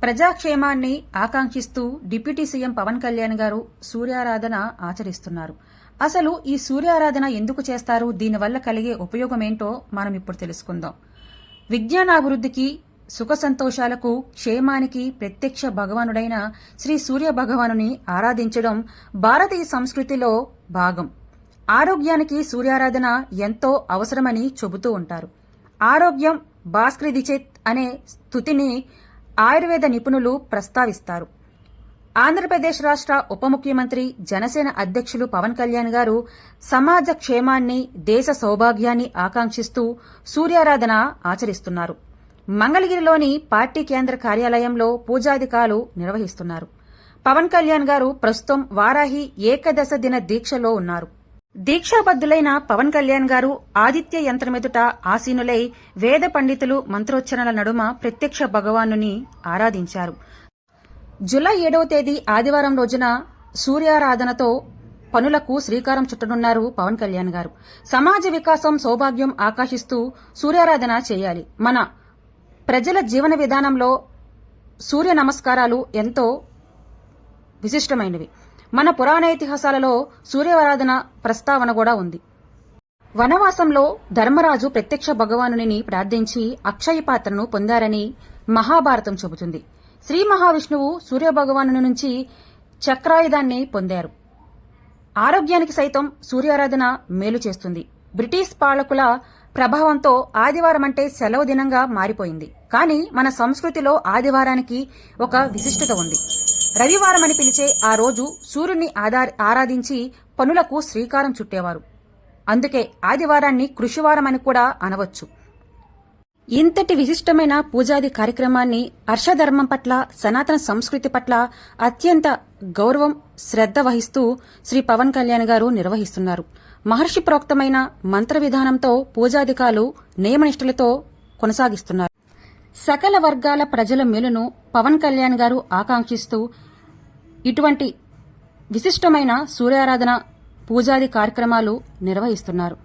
ప్రజాక్షేమాన్ని ఆకాంక్షిస్తూ deputy CM Pawan Kalyan గారు సూర్యారాధన ఆచరిస్తున్నారు. అసలు ఈ సూర్యారాధన ఎందుకు చేస్తారు, దీనివల్ల కలిగే ఉపయోగమేంటో మనం ఇప్పుడు తెలుసుకుందాం. విజ్ఞానాభివృద్ధికి, సుఖ సంతోషాలకు, క్షేమానికి ప్రత్యక్ష భగవానుడైన శ్రీ సూర్య భగవానుని ఆరాధించడం భారతీయ సంస్కృతిలో భాగం. ఆరోగ్యానికి సూర్యారాధన ఎంతో అవసరమని చెబుతూ ఉంటారు. ఆరోగ్యం భాస్కరిదిచేత్ అనే స్తుతిని ఆయుర్వేద నిపుణులు ప్రస్తావిస్తారు. ఆంధ్రప్రదేశ్ రాష్ట్ర ఉప ముఖ్యమంత్రి, జనసేన అధ్యక్షులు పవన్ కళ్యాణ్ గారు సమాజ క్షేమాన్ని, దేశ సౌభాగ్యాన్ని ఆకాంక్షిస్తూ సూర్యారాధన ఆచరిస్తున్నారు. మంగళగిరిలోని పార్టీ కేంద్ర కార్యాలయంలో పూజాధికాలు నిర్వహిస్తున్నారు. పవన్ కళ్యాణ్ గారు ప్రస్తుతం వారాహి ఏకదశ దిన దీక్షలో ఉన్నారు. దీక్షాబద్దులైన పవన్ కళ్యాణ్ గారు ఆదిత్య యంత్రమెదుట ఆసీనులై వేద పండితులు మంత్రోచ్చరణల నడుమ ప్రత్యక్ష భగవానుని ఆరాధించారు. జూలై 7వ తేదీ ఆదివారం రోజున సూర్యారాధనతో పనులకు శ్రీకారం చుట్టనున్నారు పవన్ కళ్యాణ్ గారు. సమాజ వికాసం, సౌభాగ్యం ఆకాశిస్తూ సూర్యారాధన చేయాలి. మన ప్రజల జీవన విధానంలో సూర్య నమస్కారాలు ఎంతో విశిష్టమైనవి. మన పురాణ ఇతిహాసాలలో సూర్యారాధన ప్రస్తావన కూడా ఉంది. వనవాసంలో ధర్మరాజు ప్రత్యక్ష భగవానుని ప్రార్థించి అక్షయ పాత్రను పొందారని మహాభారతం చెబుతుంది. శ్రీ మహావిష్ణువు సూర్యభగవాను నుంచి చక్రాయుధాన్ని పొందారు. ఆరోగ్యానికి సైతం సూర్యారాధన మేలు చేస్తుంది. బ్రిటిష్ పాలకుల ప్రభావంతో ఆదివారం అంటే సెలవు దినంగా మారిపోయింది. కానీ మన సంస్కృతిలో ఆదివారానికి ఒక విశిష్టత ఉంది. రవివారం అని పిలిచే ఆ రోజు సూర్యుని ఆరాధించి పనులకు శ్రీకారం చుట్టేవారు. అందుకే ఆదివారాన్ని కృషివారం అని కూడా అనవచ్చు. ఇంతటి విశిష్టమైన పూజాది కార్యక్రమాన్ని హర్షధర్మం పట్ల, సనాతన సంస్కృతి పట్ల అత్యంత గౌరవం, శ్రద్ధ వహిస్తూ శ్రీ పవన్ కళ్యాణ్ గారు నిర్వహిస్తున్నారు. మహర్షి ప్రోక్తమైన మంత్ర విధానంతో పూజాధికాలు నియమనిష్టలతో కొనసాగిస్తున్నారు. సకల వర్గాల ప్రజల మేలును పవన్ కళ్యాణ్ గారు ఆకాంక్షిస్తూ ఇటువంటి విశిష్టమైన సూర్యారాధన పూజాది కార్యక్రమాలు నిర్వహిస్తున్నారు.